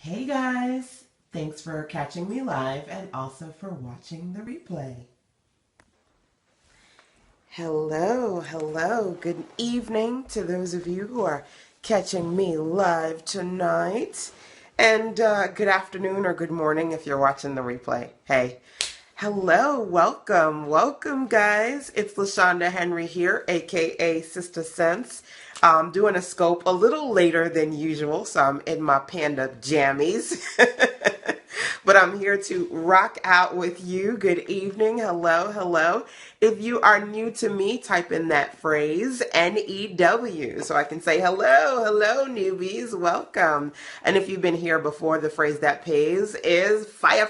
Hey guys, thanks for catching me live and also for watching the replay. Hello, good evening to those of you who are catching me live tonight. And good afternoon or good morning if you're watching the replay. Hey, hello, welcome guys. It's LaShanda Henry here, aka Sister Sense. Doing a scope a little later than usual, so I'm in my panda jammies. But I'm here to rock out with you. Good evening. Hello. If you are new to me, type in that phrase NEW so I can say hello, newbies. Welcome. And if you've been here before, the phrase that pays is fire.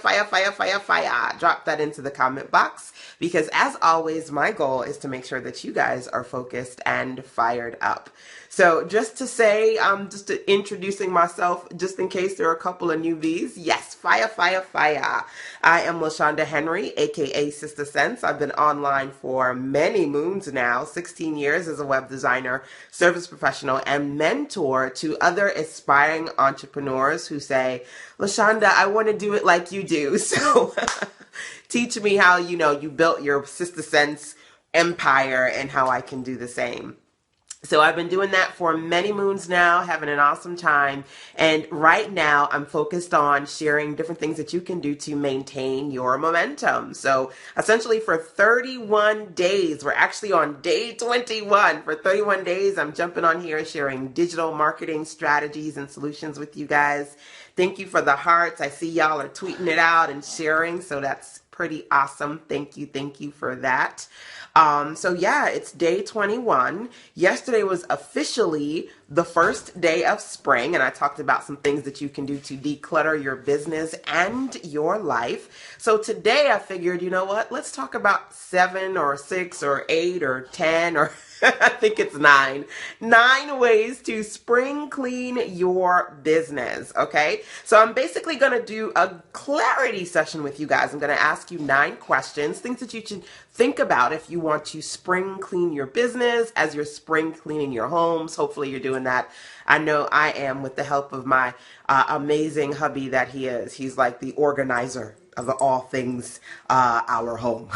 Drop that into the comment box because, as always, my goal is to make sure that you guys are focused and fired up. So just to say, just introducing myself, just in case there are a couple of newbies. Yes, fire. I am LaShanda Henry, aka Sister Sense. I've been online for many moons now, 16 years as a web designer, service professional, and mentor to other aspiring entrepreneurs who say, LaShanda, I want to do it like you do. So teach me how, you built your Sister Sense empire and how I can do the same. So I've been doing that for many moons now, having an awesome time. And right now I'm focused on sharing different things that you can do to maintain your momentum. So essentially for 31 days, we're actually on day 21. For 31 days, I'm jumping on here sharing digital marketing strategies and solutions with you guys. Thank you for the hearts. I see y'all are tweeting it out and sharing. So that's pretty awesome. Thank you for that. So yeah, it's day 21. Yesterday was officially the first day of spring, and I talked about some things that you can do to declutter your business and your life. So today I figured, you know what? Let's talk about 7 or 6 or 8 or 10 or I think it's 9. 9 ways to spring clean your business, okay? So I'm basically going to do a clarity session with you guys. I'm going to ask you 9 questions, things that you should think about if you want to spring clean your business as you're spring cleaning your homes. Hopefully you're doing that. I know I am with the help of my amazing hubby that he is. He's like the organizer of all things our home.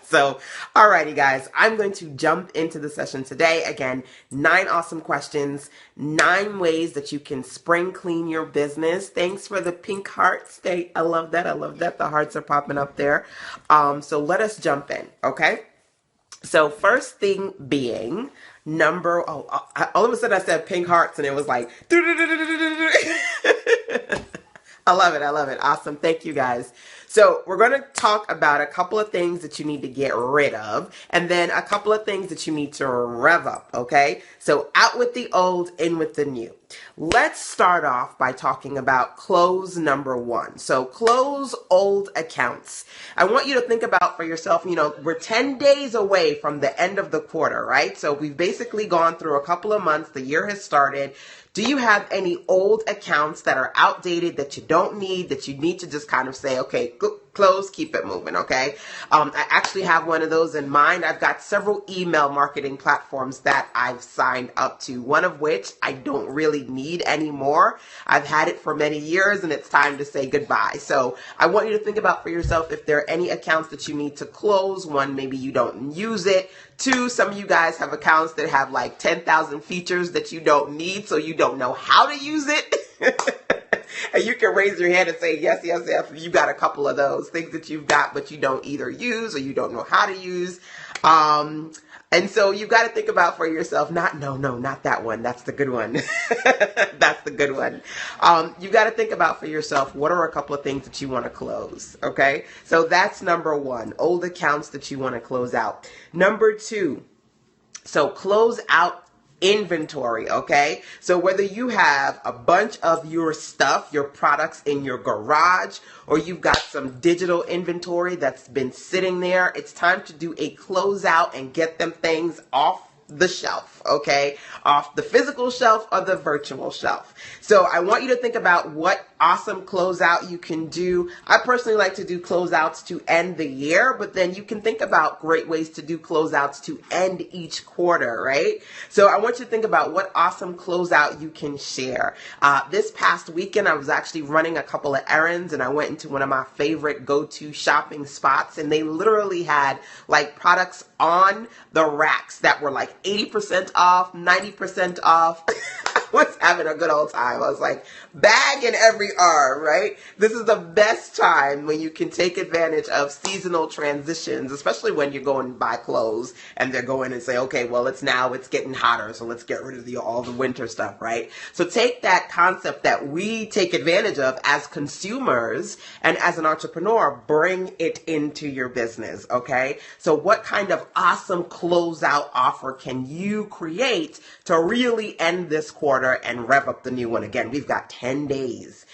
So, alrighty guys, I'm going to jump into the session today. Again, 9 awesome questions, 9 ways that you can spring clean your business. Thanks for the pink hearts. I love that. The hearts are popping up there. So let us jump in, okay? So first thing being, all of a sudden I said pink hearts and it was like, I love it. Awesome. Thank you guys. So we're going to talk about a couple of things that you need to get rid of and then a couple of things that you need to rev up. Okay. So out with the old, in with the new. Let's start off by talking about close number 1. So close old accounts. I want you to think about for yourself, we're 10 days away from the end of the quarter, right? So we've basically gone through a couple of months. The year has started. Do you have any old accounts that are outdated that you don't need, that you need to just kind of say, okay, close, keep it moving, okay? I actually have one of those in mind. I've got several email marketing platforms that I've signed up to, one of which I don't really need anymore. I've had it for many years and it's time to say goodbye. So I want you to think about for yourself if there are any accounts that you need to close. 1, maybe you don't use it. 2, some of you guys have accounts that have like 10,000 features that you don't need, so you don't know how to use it. And you can raise your hand and say, yes, you got a couple of those things that you've got, but you don't either use or you don't know how to use. And so you've got to think about for yourself, not that one. That's the good one. That's the good one. You've got to think about for yourself, what are a couple of things that you want to close? Okay. So that's number 1, old accounts that you want to close out. Number 2, so close out inventory, okay? So whether you have a bunch of your stuff, your products in your garage, or you've got some digital inventory that's been sitting there, it's time to do a closeout and get them things off the shelf, okay? Off the physical shelf or the virtual shelf. So I want you to think about what awesome closeout you can do. I personally like to do closeouts to end the year, but then you can think about great ways to do closeouts to end each quarter, right? So I want you to think about what awesome closeout you can share. This past weekend, I was actually running a couple of errands and I went into one of my favorite go-to shopping spots, and they literally had like products on the racks that were like 80% off, 90% off. I was having a good old time. I was like, bag in every arm, right? This is the best time when you can take advantage of seasonal transitions, especially when you're going to buy clothes and they're going and say, okay, well, it's getting hotter, so let's get rid of all the winter stuff, right? So take that concept that we take advantage of as consumers and as an entrepreneur, bring it into your business, okay? So what kind of awesome closeout offer can you create to really end this quarter and rev up the new one? Again, we've got 10 days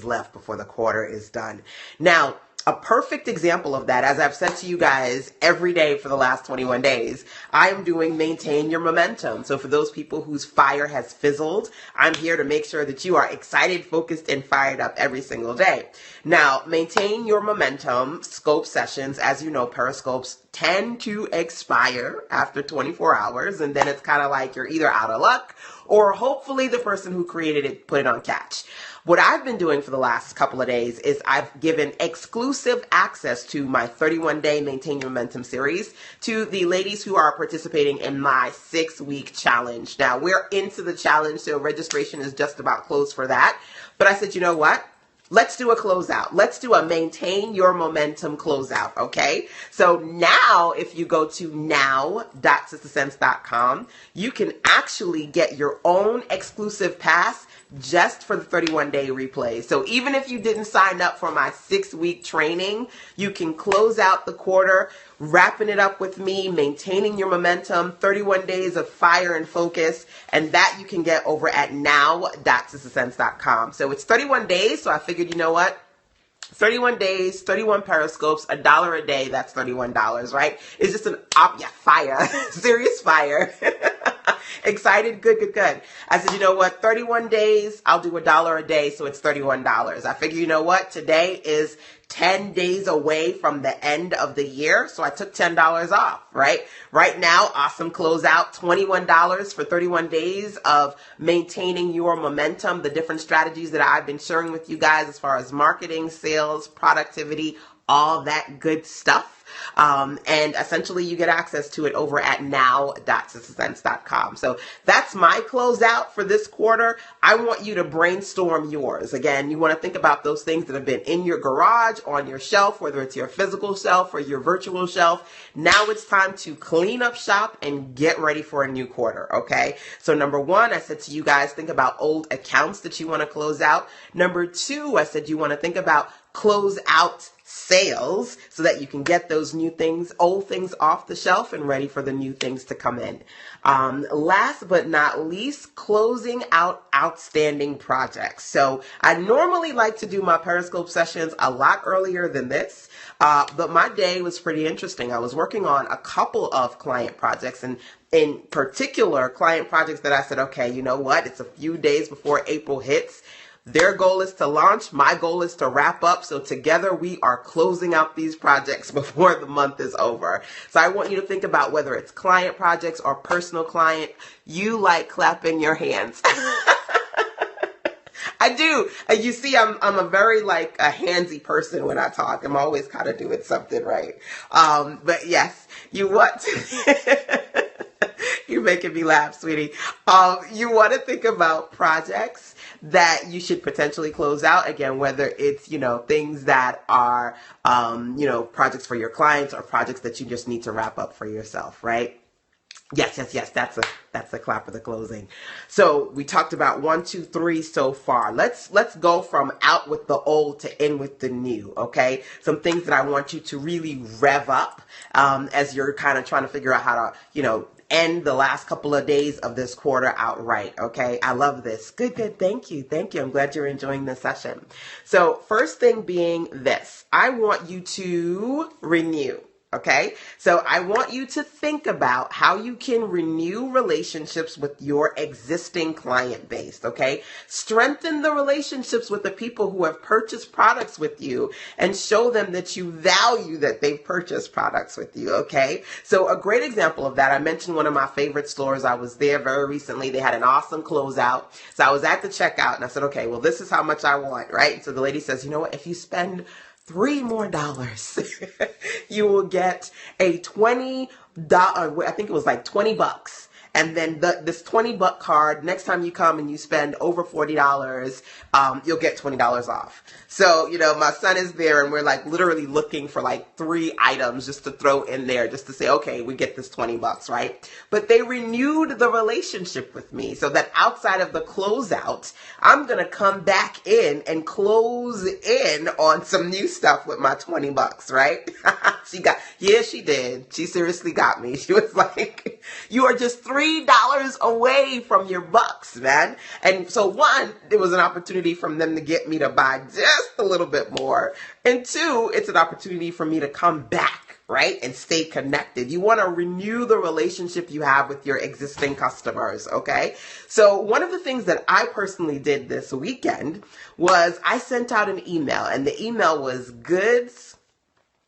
left before the quarter is done. Now, a perfect example of that, as I've said to you guys every day for the last 21 days, I am doing Maintain Your Momentum. So for those people whose fire has fizzled, I'm here to make sure that you are excited, focused, and fired up every single day. Now, Maintain Your Momentum scope sessions, as you know, Periscopes tend to expire after 24 hours, and then it's kind of like you're either out of luck or hopefully the person who created it put it on catch. What I've been doing for the last couple of days is I've given exclusive access to my 31-day Maintain Your Momentum series to the ladies who are participating in my 6-week challenge. Now, we're into the challenge, so registration is just about closed for that. But I said, you know what? Let's do a closeout. Let's do a Maintain Your Momentum closeout, okay? So now, if you go to now.sistersense.com, you can actually get your own exclusive pass just for the 31-day replay. So even if you didn't sign up for my 6-week training, you can close out the quarter, wrapping it up with me, maintaining your momentum, 31 days of fire and focus, and that you can get over at now.sistersense.com. So it's 31 days, so I figured, you know what? 31 days, 31 periscopes, $1 a day, that's $31, right? It's just fire, serious fire. Excited, good. I said, you know what, 31 days, I'll do $1 a day, so it's $31. I figure, you know what, today is 10 days away from the end of the year, so I took $10 off, right? Right now, awesome closeout, $21 for 31 days of maintaining your momentum, the different strategies that I've been sharing with you guys as far as marketing, sales, productivity, all that good stuff. And essentially you get access to it over at now.sistersense.com. So that's my closeout for this quarter. I want you to brainstorm yours. Again, you want to think about those things that have been in your garage, on your shelf, whether it's your physical shelf or your virtual shelf. Now it's time to clean up shop and get ready for a new quarter, okay? So number one, I said to you guys, think about old accounts that you want to close out. Number two, I said you want to think about close out sales so that you can get those new things, old things off the shelf and ready for the new things to come in. Last but not least, closing out outstanding projects. So I normally like to do my Periscope sessions a lot earlier than this, but my day was pretty interesting. I was working on a couple of client projects, and in particular client projects that I said, okay, you know what? It's a few days before April hits. Their goal is to launch. My goal is to wrap up. So together we are closing out these projects before the month is over. So I want you to think about whether it's client projects or personal client. You like clapping your hands. I do. You see, I'm a very a handsy person when I talk. I'm always kind of doing something right. But yes, you want to... You're making me laugh, sweetie. You want to think about projects that you should potentially close out. Again, whether it's, things that are, projects for your clients or projects that you just need to wrap up for yourself, right? Yes. That's the clap of the closing. So we talked about 1, 2, 3 so far. Let's go from out with the old to in with the new. Okay. Some things that I want you to really rev up, as you're kind of trying to figure out how to, end the last couple of days of this quarter outright. Okay. I love this. Good. Thank you. I'm glad you're enjoying this session. So first thing being this, I want you to renew. Okay, so I want you to think about how you can renew relationships with your existing client base. Okay, strengthen the relationships with the people who have purchased products with you and show them that you value that they've purchased products with you. Okay, so a great example of that, I mentioned one of my favorite stores. I was there very recently. They had an awesome closeout. So I was at the checkout and I said, okay, well, this is how much I want, right? So the lady says, you know what, if you spend $3 more, you will get a $20, I think it was like $20. And then this $20 card, next time you come and you spend over $40, you'll get $20 off. So, my son is there and we're like literally looking for like 3 items just to throw in there just to say, okay, we get this $20, right? But they renewed the relationship with me so that outside of the closeout, I'm going to come back in and close in on some new stuff with my $20, right? She did. She seriously got me. She was like, you are just $3 away from your bucks, man. And so 1, it was an opportunity from them to get me to buy just a little bit more. And 2, it's an opportunity for me to come back, right? And stay connected. You want to renew the relationship you have with your existing customers, okay? So one of the things that I personally did this weekend was I sent out an email, and the email was not goods.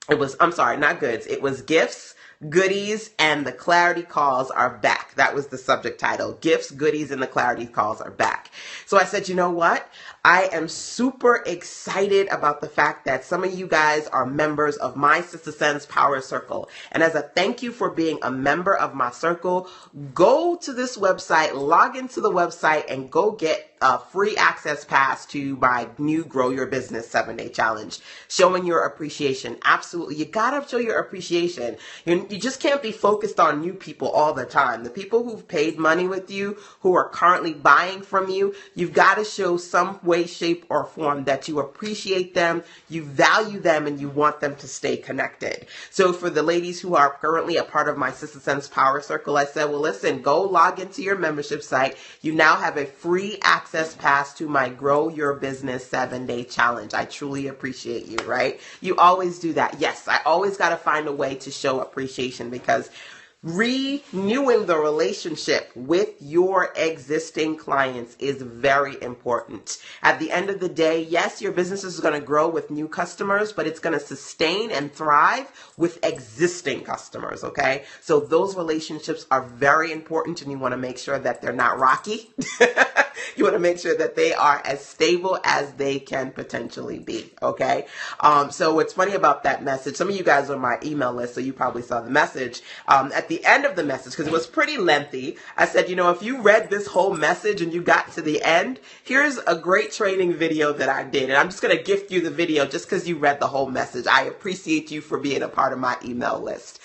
It was gifts, goodies, and the clarity calls are back. That was the subject title. Gifts, goodies, and the clarity calls are back. So I said, you know what? I am super excited about the fact that some of you guys are members of my Sister Sense Power Circle. And as a thank you for being a member of my circle, go to this website, log into the website, and go get a free access pass to my new Grow Your Business 7-Day Challenge, showing your appreciation. Absolutely. You gotta show your appreciation. You just can't be focused on new people all the time. The people who've paid money with you, who are currently buying from you, you've got to show some way, shape, or form that you appreciate them, you value them, and you want them to stay connected. So for the ladies who are currently a part of my Sister Sense Power Circle, I said, well, listen, go log into your membership site. You now have a free access pass to my Grow Your Business 7-Day Challenge. I truly appreciate you, right? You always do that. Yes, I always got to find a way to show appreciation, because renewing the relationship with your existing clients is very important. At the end of the day, yes, your business is going to grow with new customers, but it's going to sustain and thrive with existing customers, okay? So those relationships are very important, and you want to make sure that they're not rocky. You want to make sure that they are as stable as they can potentially be, okay? So what's funny about that message, some of you guys are on my email list, so you probably saw the message. At the end of the message, because it was pretty lengthy, I said, if you read this whole message and you got to the end, here's a great training video that I did. And I'm just going to gift you the video just because you read the whole message. I appreciate you for being a part of my email list.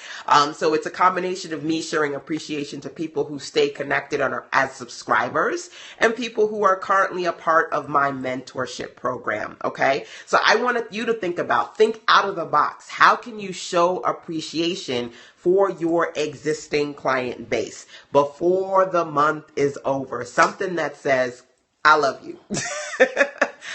So it's a combination of me showing appreciation to people who stay connected as subscribers and people who are currently a part of my mentorship program, okay? So I wanted you to think out of the box. How can you show appreciation for your existing client base before the month is over? Something that says, I love you.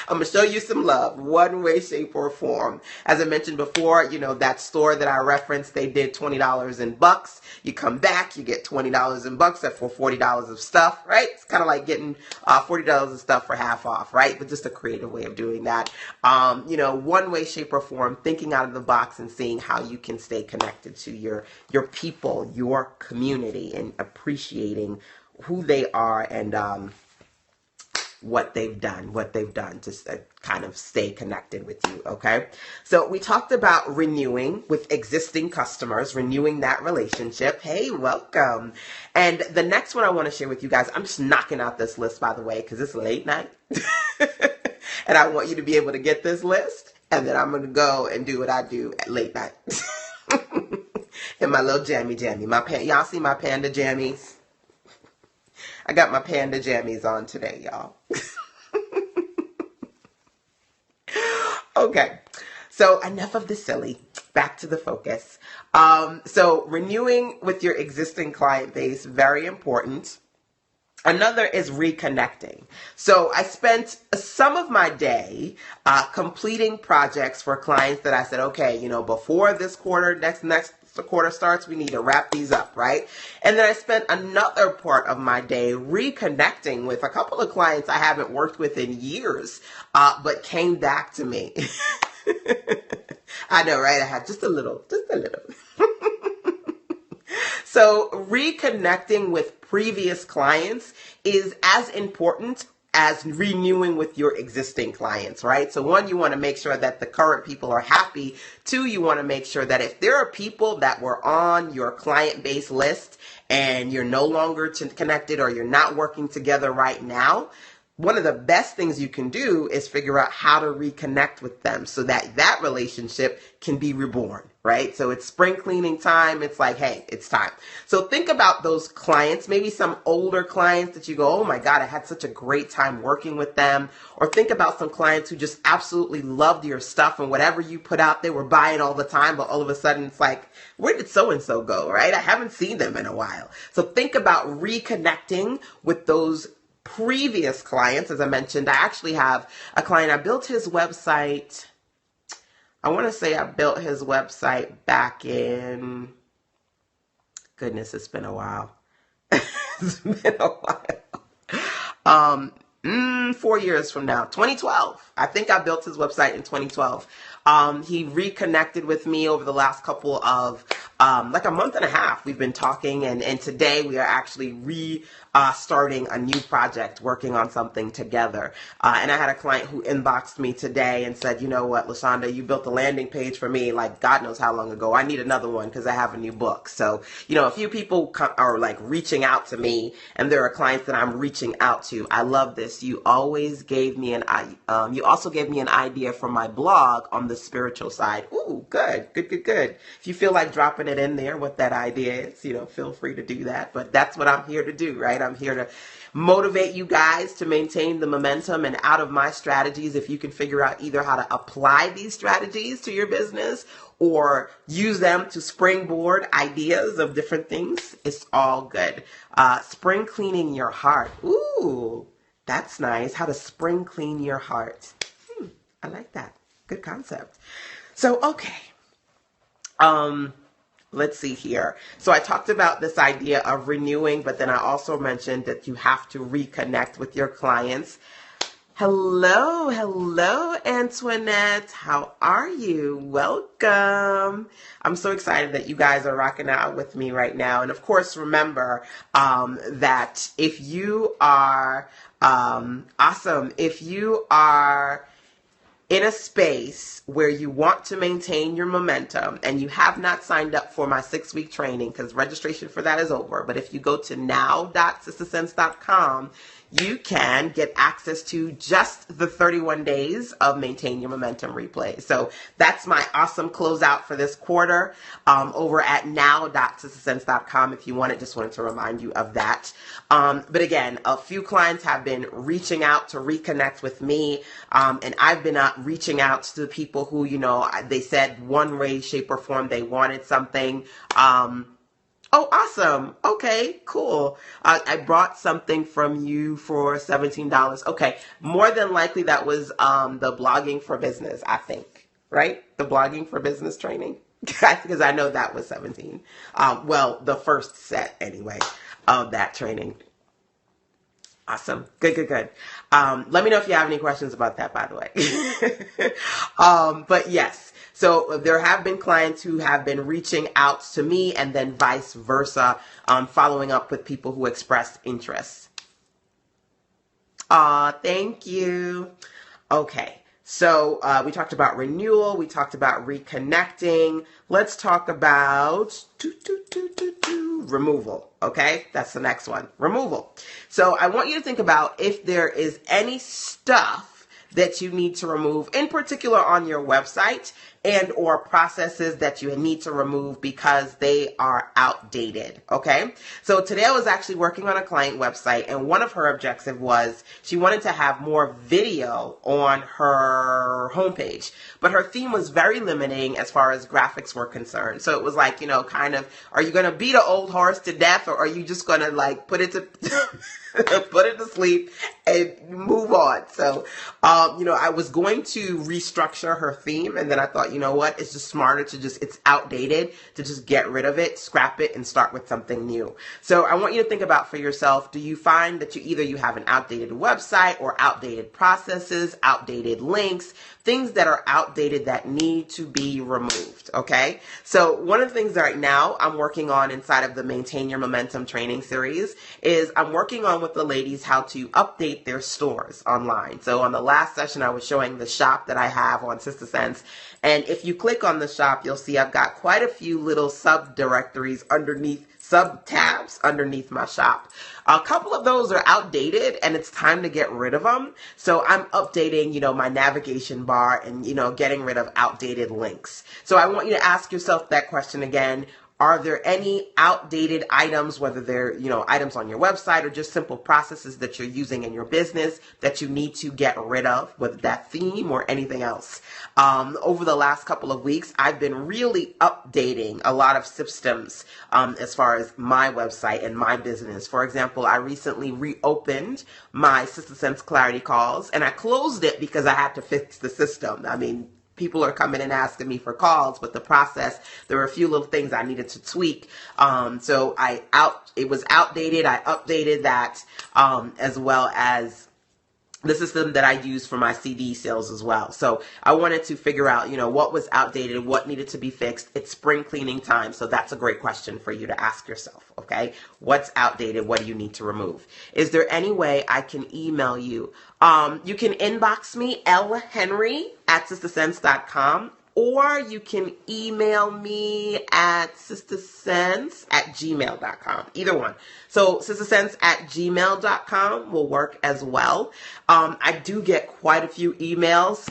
I'm going to show you some love, one way, shape, or form. As I mentioned before, that store that I referenced, they did $20 in bucks. You come back, you get $20 in bucks. That's for $40 of stuff, right? It's kind of like getting $40 of stuff for half off, right? But just a creative way of doing that. One way, shape, or form, thinking out of the box and seeing how you can stay connected to your people, your community, and appreciating who they are and what they've done to kind of stay connected with you, okay? So we talked about renewing with existing customers, renewing that relationship. Hey, welcome. And the next one I want to share with you guys, I'm just knocking out this list, by the way, because it's late night. And I want you to be able to get this list, and then I'm going to go and do what I do at late night. In my little jammy. Y'all see my panda jammies? I got my panda jammies on today, y'all. Okay, so enough of the silly. Back to the focus. So renewing with your existing client base, very important. Another is reconnecting. So I spent some of my day completing projects for clients that I said, okay, before this quarter, next quarter starts, we need to wrap these up, right? And then I spent another part of my day reconnecting with a couple of clients I haven't worked with in years, but came back to me. I know, right? I had just a little. So reconnecting with previous clients is as important as renewing with your existing clients, right? So one, you want to make sure that the current people are happy. Two, you want to make sure that if there are people that were on your client base list and you're no longer connected or you're not working together right now, one of the best things you can do is figure out how to reconnect with them so that that relationship can be reborn, right? So it's spring cleaning time. It's like, hey, it's time. So think about those clients, maybe some older clients that you go, oh my God, I had such a great time working with them. Or think about some clients who just absolutely loved your stuff and whatever you put out, they were buying all the time, but all of a sudden it's like, where did so-and-so go, right? I haven't seen them in a while. So think about reconnecting with those previous clients. As I mentioned, I actually have a client. I built his website. I want to say I built his website back in, goodness, it's been a while. It's been a while. 4 years from now, 2012. I think I built his website in 2012. He reconnected with me over the last couple of, like a month and a half. We've been talking, and today we are actually starting a new project, working on something together. And I had a client who inboxed me today and said, you know what, LaShanda, you built a landing page for me like God knows how long ago. I need another one because I have a new book. So, a few people are like reaching out to me, and there are clients that I'm reaching out to. I love this. You also gave me an idea for my blog on the spiritual side. Ooh, good. If you feel like dropping it in there, what that idea is, feel free to do that. But that's what I'm here to do, right? I'm here to motivate you guys to maintain the momentum. And out of my strategies, if you can figure out either how to apply these strategies to your business or use them to springboard ideas of different things, it's all good. Spring cleaning your heart. Ooh, that's nice. How to spring clean your heart. I like that. Good concept. So, okay. Let's see here. So I talked about this idea of renewing, but then I also mentioned that you have to reconnect with your clients. Hello, Antoinette. How are you? Welcome. I'm so excited that you guys are rocking out with me right now. And of course, remember that if you are if you are in a space where you want to maintain your momentum and you have not signed up for my 6-week training, because registration for that is over, but if you go to now.sistersense.com, you can get access to just the 31 days of Maintain Your Momentum replay. So that's my awesome closeout for this quarter over at now.sistersense.com. If you want it, just wanted to remind you of that. But again, a few clients have been reaching out to reconnect with me, and I've been reaching out to the people who, they said one way, shape, or form they wanted something. Oh, awesome. Okay, cool. I brought something from you for $17. Okay, more than likely that was the Blogging for Business, I think, right? The Blogging for Business training, because I know that was 17. Well, the first set anyway of that training. Awesome. Good. Let me know if you have any questions about that, by the way. But yes. So there have been clients who have been reaching out to me and then vice versa, following up with people who expressed interest. Thank you. Okay. So we talked about renewal. We talked about reconnecting. Let's talk about removal. Okay, that's the next one. Removal. So I want you to think about if there is any stuff that you need to remove, in particular on your website, and or processes that you need to remove because they are outdated. Okay. So today I was actually working on a client website, and one of her objectives was she wanted to have more video on her homepage, but her theme was very limiting as far as graphics were concerned. So it was like, kind of, are you going to beat an old horse to death, or are you just going to like put it to put it to sleep and move on? So, I was going to restructure her theme, and then I thought, you know what, it's just smarter to it's outdated, to just get rid of it, scrap it, and start with something new. So I want you to think about for yourself, do you find that you have an outdated website or outdated processes, outdated links, things that are outdated that need to be removed? Okay. So one of the things that right now I'm working on inside of the Maintain Your Momentum training series is I'm working on with the ladies how to update their stores online. So on the last session, I was showing the shop that I have on Sister Sense. And if you click on the shop, you'll see I've got quite a few little subdirectories sub tabs underneath my shop. A couple of those are outdated and it's time to get rid of them. So I'm updating, my navigation bar and, getting rid of outdated links. So I want you to ask yourself that question again. Are there any outdated items, whether they're, items on your website or just simple processes that you're using in your business that you need to get rid of, whether that theme or anything else? Over the last couple of weeks, I've been really updating a lot of systems as far as my website and my business. For example, I recently reopened my Sister Sense Clarity calls, and I closed it because I had to fix the system. I mean, people are coming and asking me for calls, but the process, there were a few little things I needed to tweak. So it was outdated. I updated that, as well as the system that I use for my CD sales as well. So I wanted to figure out, what was outdated, what needed to be fixed. It's spring cleaning time. So that's a great question for you to ask yourself. Okay. What's outdated? What do you need to remove? Is there any way I can email you? You can inbox me, lhenry@sistersense.com, or you can email me at sistersense@gmail.com. Either one. So sistersense@gmail.com will work as well. I do get quite a few emails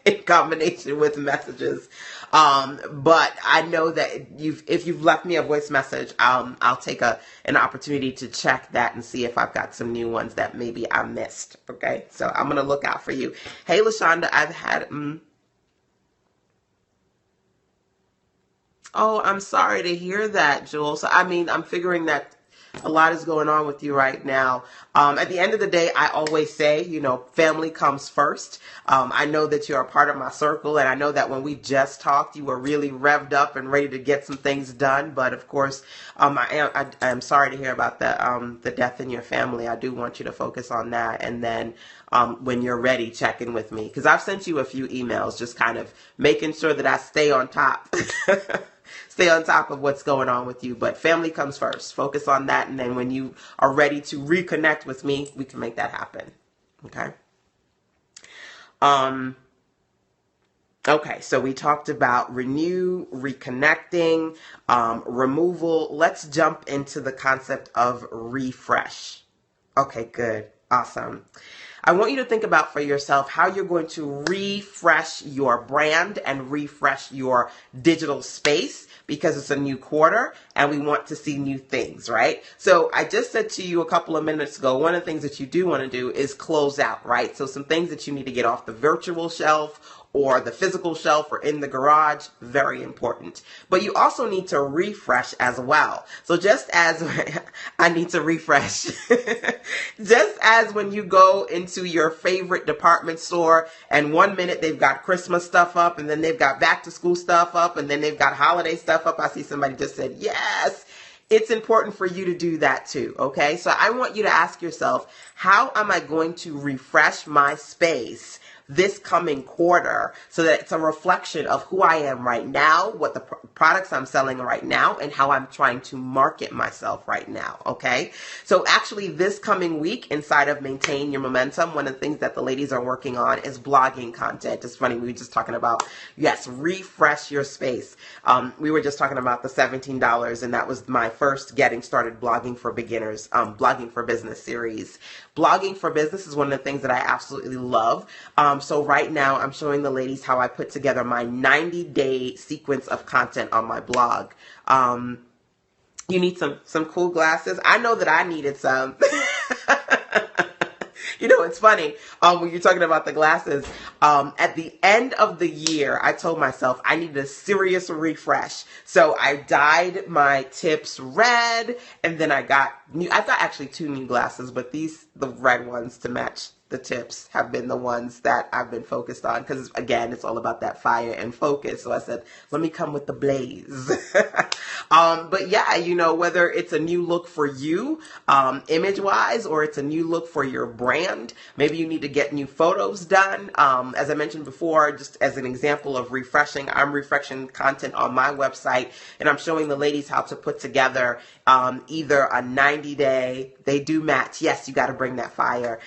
in combination with messages. But I know that if you've left me a voice message, I'll take an opportunity to check that and see if I've got some new ones that maybe I missed. Okay. So I'm going to look out for you. Hey, LaShanda, I've had, Oh, I'm sorry to hear that, Jules. So, I'm figuring that a lot is going on with you right now. At the end of the day, I always say, family comes first. I know that you're a part of my circle, and I know that when we just talked, you were really revved up and ready to get some things done. But of course, I am sorry to hear about the death in your family. I do want you to focus on that, and then when you're ready, check in with me, because I've sent you a few emails, just kind of making sure that I stay on top. Stay on top of what's going on with you. But family comes first. Focus on that. And then when you are ready to reconnect with me, we can make that happen. Okay. Okay. So we talked about renew, reconnecting, removal. Let's jump into the concept of refresh. Okay, good. Awesome. I want you to think about for yourself how you're going to refresh your brand and refresh your digital space, because it's a new quarter and we want to see new things, right? So I just said to you a couple of minutes ago, one of the things that you do want to do is close out, right? So some things that you need to get off the virtual shelf or the physical shelf or in the garage, very important. But you also need to refresh as well. So just as I need to refresh, just as when you go into your favorite department store and 1 minute they've got Christmas stuff up, and then they've got back to school stuff up, and then they've got holiday stuff up. I see somebody just said, yes. It's important for you to do that too, okay? So I want you to ask yourself, how am I going to refresh my space this coming quarter so that it's a reflection of who I am right now, what the products I'm selling right now, and how I'm trying to market myself right now, okay? So actually this coming week inside of Maintain Your Momentum, one of the things that the ladies are working on is blogging content. It's funny, we were just talking about, yes, refresh your space. We were just talking about the $17, and that was my first Getting Started Blogging for Beginners, Blogging for Business series. Blogging for Business is one of the things that I absolutely love. So right now I'm showing the ladies how I put together my 90-day sequence of content on my blog. You need some cool glasses. I know that I needed some. You know, it's funny when you're talking about the glasses. At the end of the year, I told myself I needed a serious refresh. So I dyed my tips red, and then I got I've got actually 2 new glasses, but the red ones to match the tips have been the ones that I've been focused on, because again, it's all about that fire and focus. So I said, let me come with the blaze. But yeah, you know, whether it's a new look for you, image wise, or it's a new look for your brand, maybe you need to get new photos done. As I mentioned before, just as an example of refreshing, I'm refreshing content on my website, and I'm showing the ladies how to put together either a 90-day, they do match. Yes, you got to bring that fire.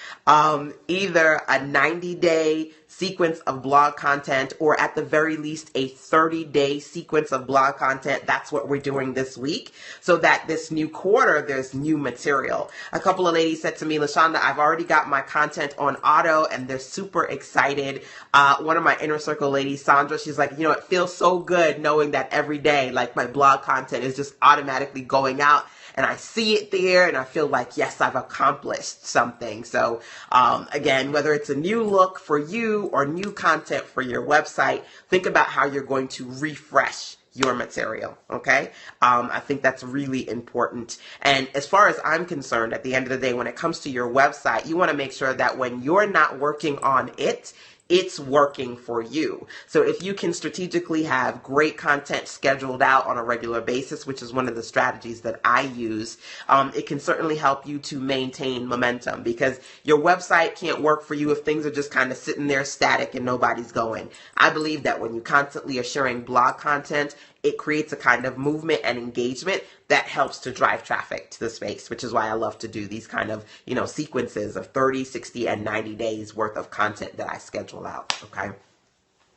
Either a 90-day sequence of blog content, or at the very least a 30-day sequence of blog content. That's what we're doing this week, so that this new quarter there's new material. A couple of ladies said to me, LaShanda, I've already got my content on auto, and they're super excited. One of my inner circle ladies, Sandra, she's like, you know, it feels so good knowing that every day, like, my blog content is just automatically going out, and I see it there, and I feel like, yes, I've accomplished something. So again, whether it's a new look for you or new content for your website, think about how you're going to refresh your material, okay? I think that's really important. And as far as I'm concerned, at the end of the day, when it comes to your website, you want to make sure that when you're not working on it, it's working for you. So if you can strategically have great content scheduled out on a regular basis, which is one of the strategies that I use, it can certainly help you to maintain momentum, because your website can't work for you if things are just kind of sitting there static and nobody's going. I believe that when you constantly are sharing blog content, it creates a kind of movement and engagement that helps to drive traffic to the space, which is why I love to do these kind of, you know, sequences of 30, 60, and 90 days worth of content that I schedule out, okay?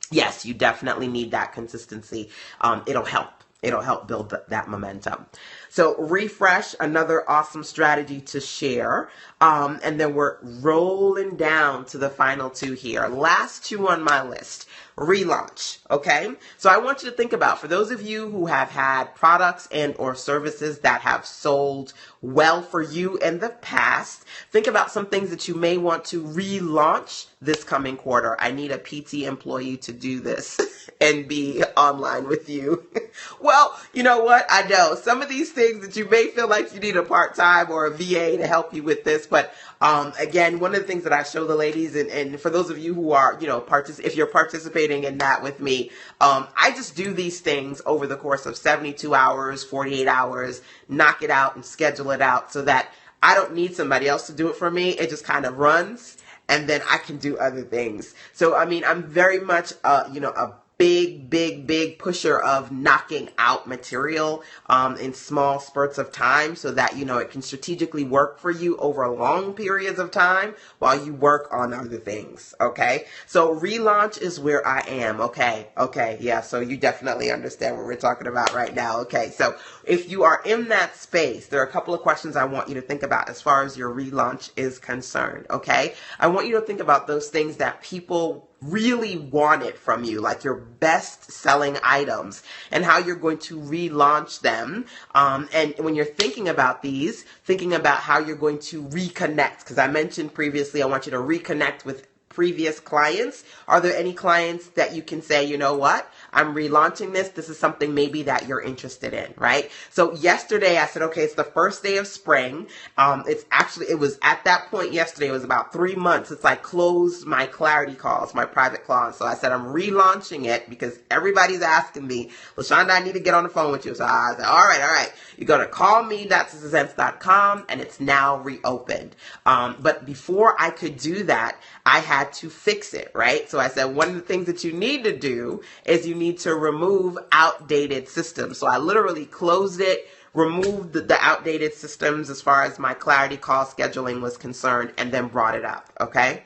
Yes, you definitely need that consistency. It'll help. It'll help build that momentum. So refresh, another awesome strategy to share. And then we're rolling down to the final 2 here. Last 2 on my list. Relaunch, okay? So I want you to think about, for those of you who have had products and or services that have sold well for you in the past, think about some things that you may want to relaunch this coming quarter. I need a PT employee to do this and be online with you. Well, you know what? I know some of these things that you may feel like you need a part-time or a VA to help you with this, but again, one of the things that I show the ladies, and for those of you who are, you know, if you're participating in that with me, I just do these things over the course of 72 hours, 48 hours, knock it out and schedule it out so that I don't need somebody else to do it for me. It just kind of runs, and then I can do other things. So, I mean, I'm very much, you know, a big pusher of knocking out material in small spurts of time, so that, you know, it can strategically work for you over long periods of time while you work on other things, okay? So relaunch is where I am, okay, yeah, so you definitely understand what we're talking about right now, okay? So if you are in that space, there are a couple of questions I want you to think about as far as your relaunch is concerned, okay? I want you to think about those things that people really wanted from you, like your best selling items, and how you're going to relaunch them. And when you're thinking about these, thinking about how you're going to reconnect, because I mentioned previously, I want you to reconnect with previous clients. Are there any clients that you can say, you know what, I'm relaunching this. This is something maybe that you're interested in, right? So yesterday I said, okay, it's the first day of spring. It was at that point yesterday, it was about 3 months since I closed my clarity calls, my private calls. So I said, I'm relaunching it because everybody's asking me, LaShanda, I need to get on the phone with you. So I said, all right. You go to callme.com, and it's now reopened. But before I could do that, I had to fix it, right? So I said, one of the things that you need to do is you need to remove outdated systems. So I literally closed it, removed the outdated systems as far as my clarity call scheduling was concerned, and then brought it up, okay?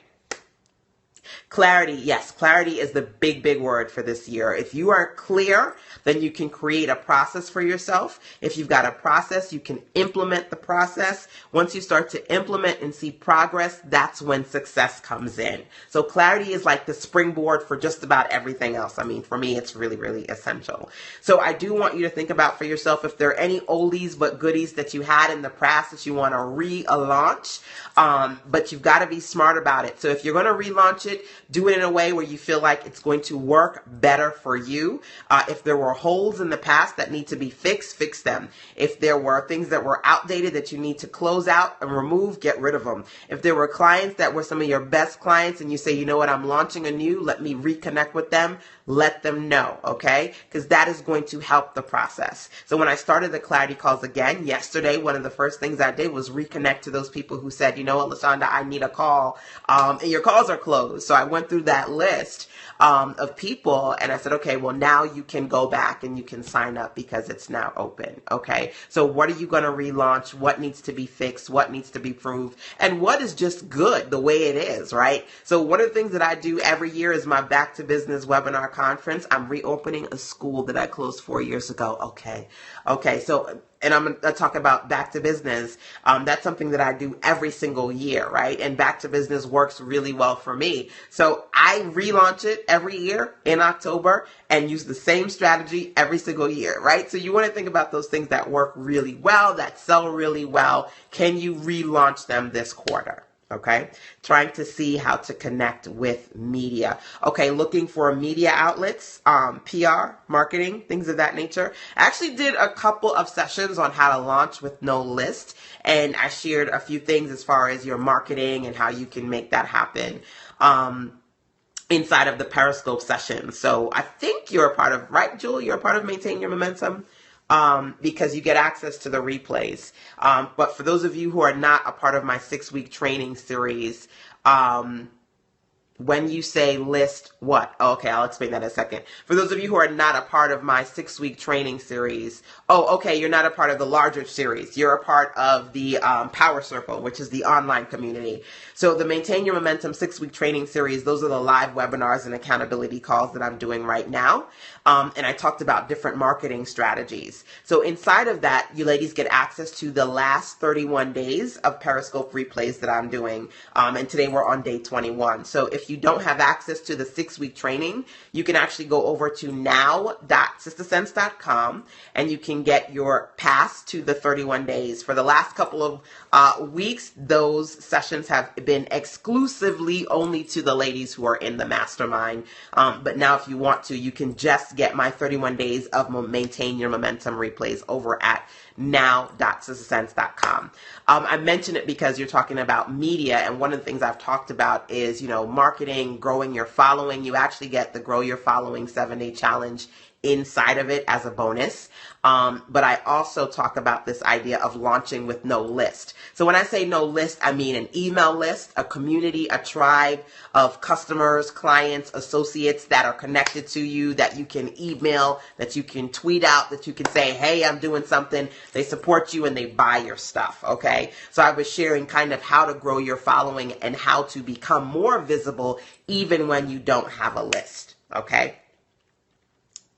Clarity, yes, clarity is the big word for this year. If you are clear, then you can create a process for yourself. If you've got a process, you can implement the process. Once you start to implement and see progress, that's when success comes in. So clarity is like the springboard for just about everything else. I mean, for me, it's really essential. So I do want you to think about for yourself if there are any oldies but goodies that you had in the past that you want to relaunch, but you've got to be smart about it. So if you're going to relaunch it, do it in a way where you feel like it's going to work better for you. If there were holes in the past that need to be fixed, fix them. If there were things that were outdated that you need to close out and remove, get rid of them. If there were clients that were some of your best clients and you say, you know what, I'm launching a new, let me reconnect with them, let them know, okay? Because that is going to help the process. So when I started the clarity calls again yesterday, one of the first things I did was reconnect to those people who said, you know what, LaShanda, I need a call, and your calls are closed. So I went through that list of people and I said, okay, well now you can go back and you can sign up because it's now open, okay? So what are you going to relaunch? What needs to be fixed? What needs to be improved? And what is just good the way it is, right? So one of the things that I do every year is my Back to Business webinar conference. I'm reopening a school that I closed 4 years ago. Okay. So, and I'm going to talk about Back to Business. That's something that I do every single year, right? And Back to Business works really well for me. So I relaunch it every year in October and use the same strategy every single year, right? So you want to think about those things that work really well, that sell really well. Can you relaunch them this quarter? Okay, trying to see how to connect with media. Okay, looking for media outlets, PR, marketing, things of that nature. I actually did a couple of sessions on how to launch with no list, and I shared a few things as far as your marketing and how you can make that happen inside of the Periscope session. So I think you're a part of, right, Jewel? You're a part of Maintain Your Momentum. Because you get access to the replays. But for those of you who are not a part of my 6-week training series, when you say list what? Oh, okay, I'll explain that in a second. For those of you who are not a part of my 6-week training series, oh, okay, you're not a part of the larger series. You're a part of the Power Circle, which is the online community. So the Maintain Your Momentum 6-week training series, those are the live webinars and accountability calls that I'm doing right now. And I talked about different marketing strategies. So inside of that, you ladies get access to the last 31 days of Periscope replays that I'm doing. And today we're on day 21. So if you don't have access to the 6-week training, you can actually go over to now.sistasense.com and you can get your pass to the 31 days. For the last couple of weeks, those sessions have been exclusively only to the ladies who are in the mastermind. But now if you want to, you can just get my 31 days of Maintain Your Momentum replays over at now.sistasense.com. I mention it because you're talking about media, and one of the things I've talked about is, you know, marketing, growing your following. You actually get the Grow Your Following 7-day challenge inside of it as a bonus. But I also talk about this idea of launching with no list. So when I say no list, I mean an email list, a community, a tribe of customers, clients, associates that are connected to you, that you can email, that you can tweet out, that you can say, hey, I'm doing something. They support you and they buy your stuff. Okay. So I was sharing kind of how to grow your following and how to become more visible even when you don't have a list. Okay.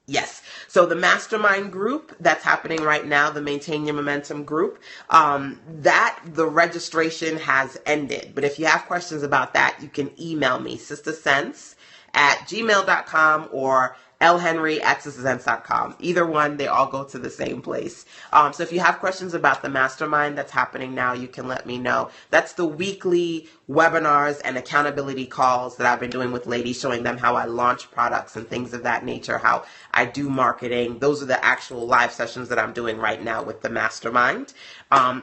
Yes. So the mastermind group that's happening right now, the Maintain Your Momentum group, that the registration has ended. But if you have questions about that, you can email me, sistasense@gmail.com or lhenry@sistasense.com. Either one, they all go to the same place. So if you have questions about the mastermind that's happening now, you can let me know. That's the weekly webinars and accountability calls that I've been doing with ladies, showing them how I launch products and things of that nature, how I do marketing. Those are the actual live sessions that I'm doing right now with the mastermind,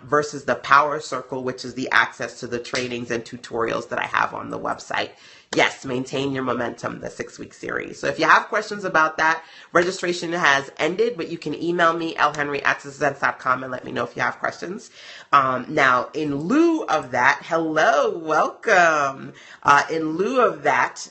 versus the Power Circle, which is the access to the trainings and tutorials that I have on the website. Yes, Maintain Your Momentum, the 6-week series. So if you have questions about that, registration has ended, but you can email me, lhenry@sistasense.com, and let me know if you have questions. Now, in lieu of that, hello, welcome. In lieu of that,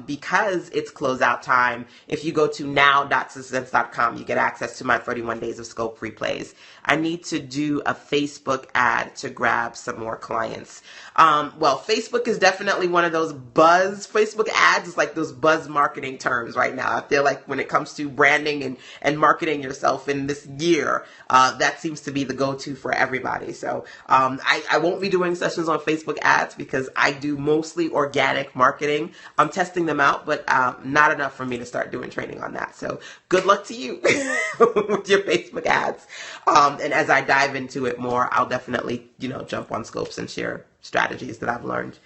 because it's closeout time, if you go to now.sistasense.com, you get access to my 31 days of scope replays. I need to do a Facebook ad to grab some more clients. Well, Facebook is definitely one of those buzz, Facebook ads is like those buzz marketing terms right now. I feel like when it comes to branding and marketing yourself in this year, that seems to be the go-to for everybody. So I won't be doing sessions on Facebook ads because I do mostly organic marketing. I'm testing them out, but not enough for me to start doing training on that. So good luck to you with your Facebook ads. And as I dive into it more, I'll definitely, jump on scopes and share strategies that I've learned.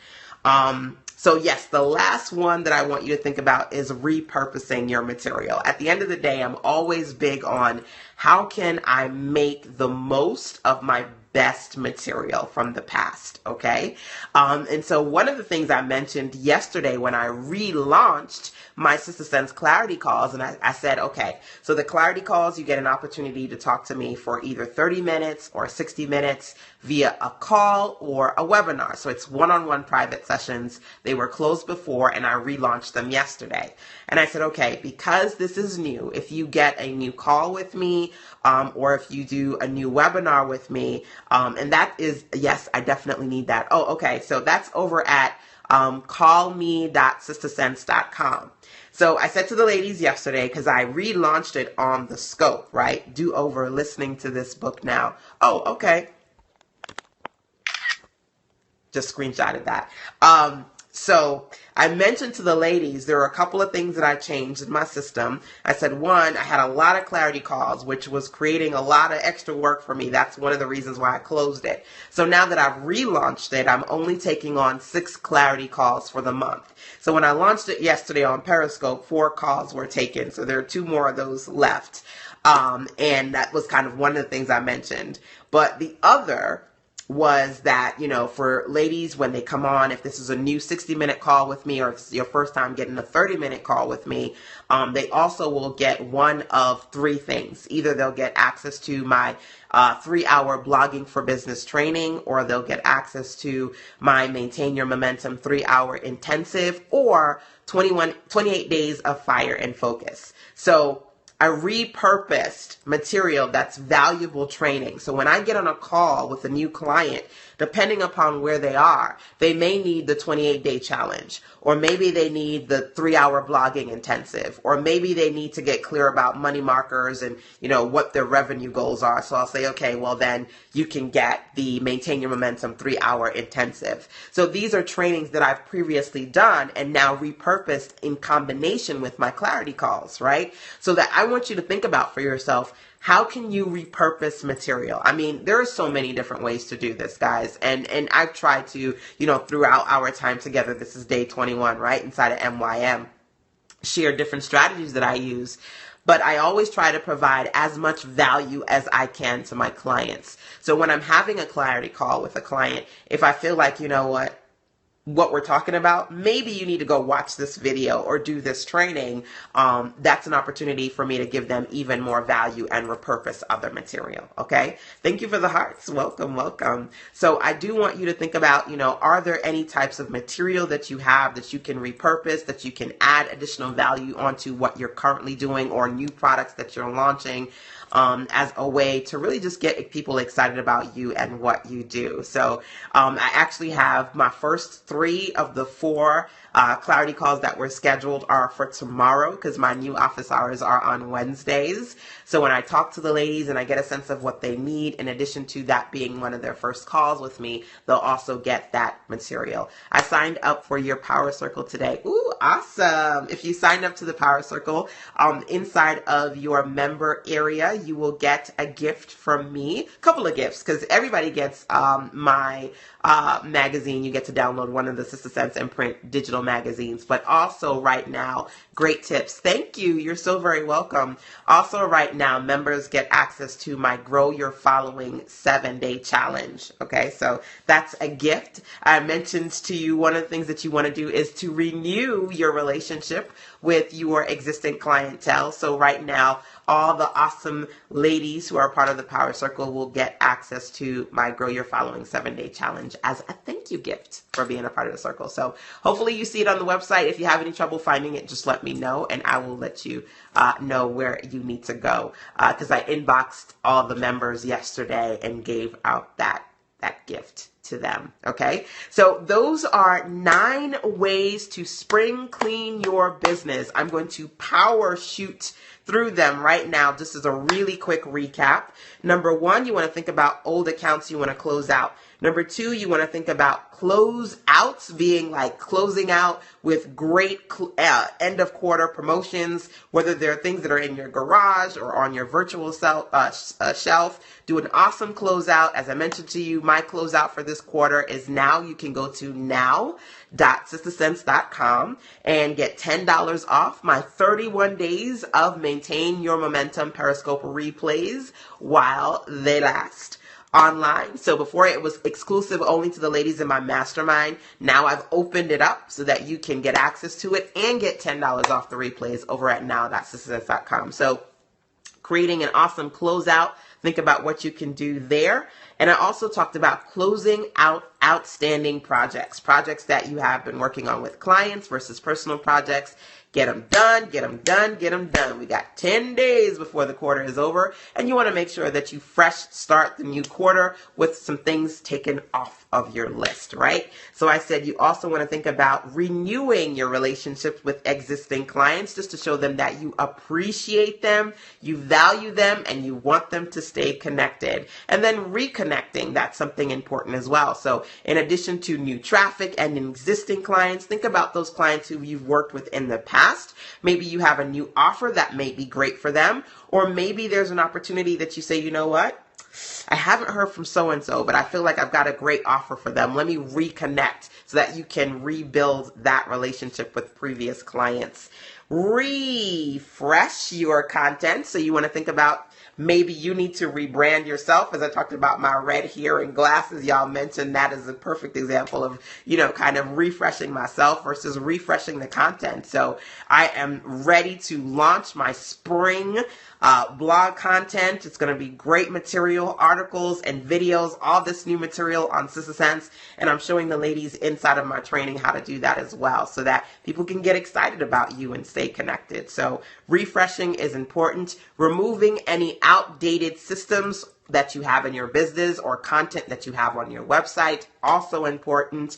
So yes, the last one that I want you to think about is repurposing your material. At the end of the day, I'm always big on how can I make the most of my best material from the past, okay? And so one of the things I mentioned yesterday when I relaunched my Sister Sense Clarity Calls, and I said, okay, so the Clarity Calls, you get an opportunity to talk to me for either 30 minutes or 60 minutes via a call or a webinar. So it's one-on-one private sessions. They were closed before, and I relaunched them yesterday. And I said, okay, because this is new, if you get a new call with me, or if you do a new webinar with me, and that is, yes, I definitely need that. Oh, okay, so that's over at callme.sistersense.com. So I said to the ladies yesterday, because I relaunched it on the scope, right? Do over listening to this book now. Oh, okay. Just screenshotted that. So I mentioned to the ladies, there were a couple of things that I changed in my system. I said, one, I had a lot of clarity calls, which was creating a lot of extra work for me. That's one of the reasons why I closed it. So now that I've relaunched it, I'm only taking on 6 clarity calls for the month. So when I launched it yesterday on Periscope, 4 calls were taken. So there are 2 more of those left. And that was kind of one of the things I mentioned. But the other was that, for ladies, when they come on, if this is a new 60-minute call with me, or if it's your first time getting a 30-minute call with me, they also will get one of 3 things. Either they'll get access to my 3-hour blogging for business training, or they'll get access to my Maintain Your Momentum 3-hour intensive, or 28 days of fire and focus. So I repurposed material that's valuable training. So when I get on a call with a new client, depending upon where they are, they may need the 28-day challenge, or maybe they need the 3-hour blogging intensive, or maybe they need to get clear about money markers and, what their revenue goals are. So I'll say, okay, well then you can get the Maintain Your Momentum 3-hour intensive. So these are trainings that I've previously done and now repurposed in combination with my clarity calls, right? So that I want you to think about for yourself, how can you repurpose material? I mean, there are so many different ways to do this, guys. And I've tried to, throughout our time together, this is day 21, right, inside of MYM, share different strategies that I use. But I always try to provide as much value as I can to my clients. So when I'm having a clarity call with a client, if I feel like, what we're talking about, maybe you need to go watch this video or do this training, that's an opportunity for me to give them even more value and repurpose other material. Okay. Thank you for the hearts. Welcome, welcome. So I do want you to think about, are there any types of material that you have that you can repurpose, that you can add additional value onto what you're currently doing, or new products that you're launching, as a way to really just get people excited about you and what you do. So I actually have my first 3 of the 4 clarity calls that were scheduled are for tomorrow, because my new office hours are on Wednesdays. So when I talk to the ladies and I get a sense of what they need, in addition to that being one of their first calls with me, they'll also get that material. I signed up for your Power Circle today. Ooh, awesome. If you signed up to the Power Circle, inside of your member area, you will get a gift from me, a couple of gifts, because everybody gets my magazine. You get to download one of the Sister Sense and print digital magazines, but also right now, great tips. Thank you. You're so very welcome. Also right now, members get access to my Grow Your Following 7-day challenge. Okay, so that's a gift. I mentioned to you one of the things that you want to do is to renew your relationship with your existing clientele. So right now, all the awesome ladies who are part of the Power Circle will get access to my Grow Your Following 7-day challenge as a thank you gift for being a part of the circle. So hopefully you see it on the website. If you have any trouble finding it, just let me know and I will let you know where you need to go. Because I inboxed all the members yesterday and gave out that that gift to them. Okay, so those are 9 ways to spring clean your business. I'm going to power shoot through them right now just as a really quick recap. Number 1, you want to think about old accounts you want to close out. Number 2, you want to think about close outs, being like closing out with great end of quarter promotions, whether they're things that are in your garage or on your virtual shelf. Do an awesome closeout. As I mentioned to you, my closeout for this quarter is now. You can go to now.sistasense.com and get $10 off my 31 days of Maintain Your Momentum Periscope replays while they last online. So before it was exclusive only to the ladies in my mastermind. Now I've opened it up so that you can get access to it and get $10 off the replays over at now.sistasense.com. So creating an awesome closeout. Think about what you can do there. And I also talked about closing out outstanding projects that you have been working on with clients versus personal projects. Get them done, get them done, get them done. We got 10 days before the quarter is over, and you want to make sure that you fresh start the new quarter with some things taken off of your list, right? So I said you also want to think about renewing your relationships with existing clients just to show them that you appreciate them, you value them, and you want them to stay connected. And then reconnecting, that's something important as well. So in addition to new traffic and existing clients, think about those clients who you've worked with in the past. Maybe you have a new offer that may be great for them, or maybe there's an opportunity that you say, you know what? I haven't heard from so-and-so, but I feel like I've got a great offer for them. Let me reconnect so that you can rebuild that relationship with previous clients. Refresh your content. So you want to think about maybe you need to rebrand yourself. As I talked about my red hair and glasses, y'all mentioned that as a perfect example of, kind of refreshing myself versus refreshing the content. So I am ready to launch my spring blog content. It's going to be great material, articles and videos, all this new material on Sister Sense. And I'm showing the ladies inside of my training how to do that as well so that people can get excited about you and stay connected. So refreshing is important. Removing any outdated systems that you have in your business or content that you have on your website, also important.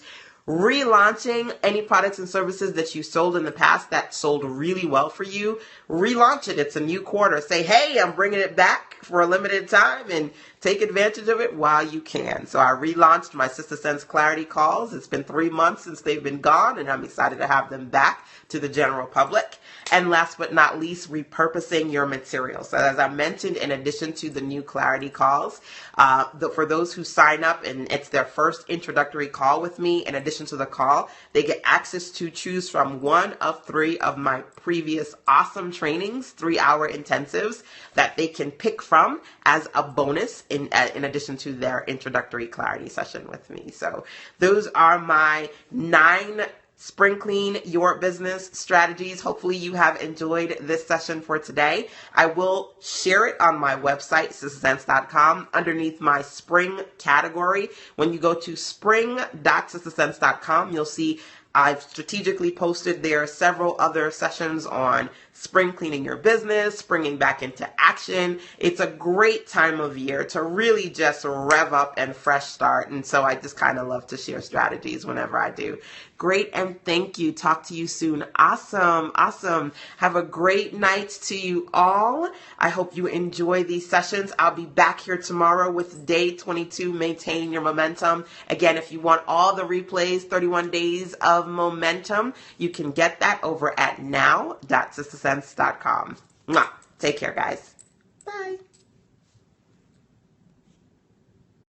Relaunching any products and services that you sold in the past that sold really well for you. Relaunch it. It's a new quarter. Say, hey, I'm bringing it back for a limited time and take advantage of it while you can. So I relaunched my Sister Sense Clarity calls. It's been 3 months since they've been gone, and I'm excited to have them back to the general public. And last but not least, repurposing your material. So as I mentioned, in addition to the new clarity calls, for those who sign up and it's their first introductory call with me, in addition to the call, they get access to choose from 1 of 3 of my previous awesome trainings, 3-hour intensives that they can pick from as a bonus in addition to their introductory clarity session with me. So those are my 9 spring clean your business strategies. Hopefully you have enjoyed this session for today. I will share it on my website, sistasense.com, underneath my spring category. When you go to spring.sistasense.com, you'll see I've strategically posted there several other sessions on spring cleaning your business, springing back into action. It's a great time of year to really just rev up and fresh start. And so I just kind of love to share strategies whenever I do. Great, and thank you. Talk to you soon. Awesome, awesome. Have a great night to you all. I hope you enjoy these sessions. I'll be back here tomorrow with day 22, Maintain Your Momentum. Again, if you want all the replays, 31 days of momentum, you can get that over at now.sistasense.com. Take care, guys. Bye.